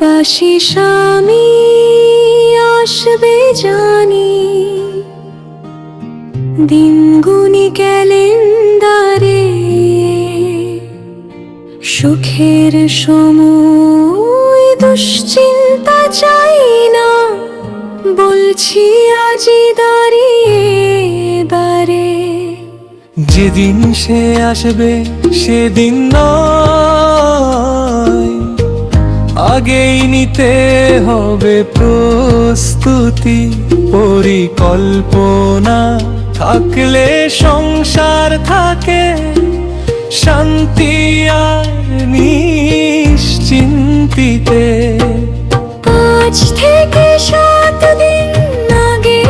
প্রবাসী স্বামী আসবে জানি, দিনগুনি ক্যালেন্ডারে, সুখের সময় দুশ্চিন্তা চাই না, বলছি আজি দাঁড়িয়ে বারে। যেদিন সে আসবে সেদিন নয়, আগেই নিতে হবে প্রস্তুতি। পরিকল্পনা থাকলে সংসার থাকে শান্তি আর নিশ্চিন্তিতে। 5 থেকে 7 দিন আগে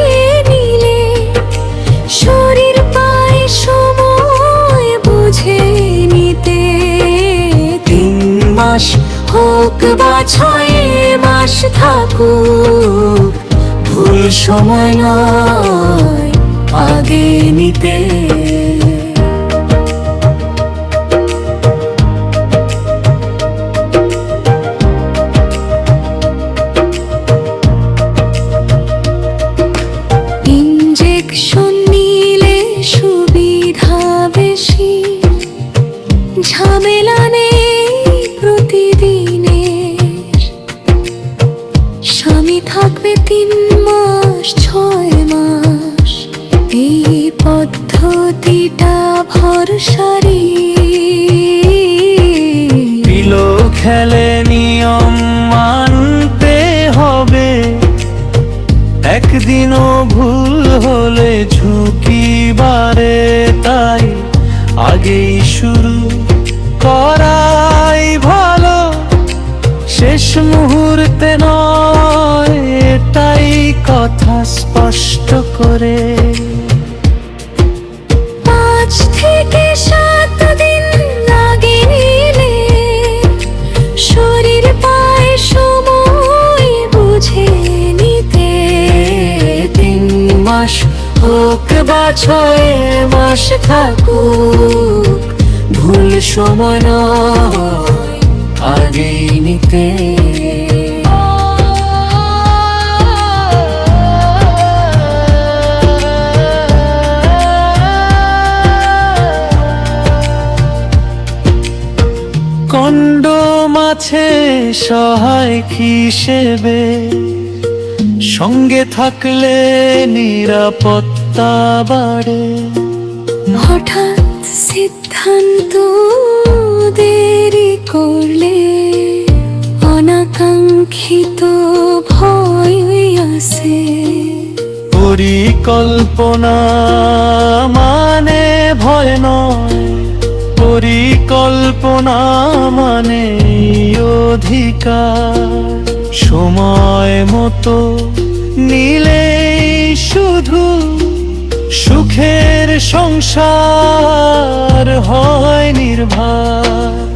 নিলে শরীর পায় সময় বুঝে নিতে। 3 মাস হোক বা 6 মাস থাকুক, ভুল সময় নয় আগে নিতে। ইনজেকশন নিলে সুবিধা বেশি, ঝামেলা নেই প্রতিদিনের। স্বামী থাকবে 3 মাস 6 মাস, এই পদ্ধতিটা ভরসারি। পিলো খেলে নিয়ম মানতে হবে, একদিনও ভুল হলে ঝুঁকি বাড়ে। তাই আগেই শুরু করাই ভালো, শেষ মুহূর্তে নয়, এটাই কথা স্পষ্ট করে। 5 থেকে 7 দিন আগে নিলে শরীর পায় সময় বুঝে নিতে। 3 মাস হোক বা 6 মাস থাকুক, ভুল সময় নয় আগেই নিতে। কন্ডোম আছে সহায়ক হিসেবে, সঙ্গে থাকলে নিরাপত্তা বাড়ে। হঠাৎ সিদ্ধান্ত দেরি করলে অনাকাঙ্ক্ষিত ভয় আসে। পরিকল্পনা মানে ভয় নয়, পরিকল্পনা মানে অধিকার। সময় মতো নিলেই শুধু সুখের সংসার হয় নির্ভর।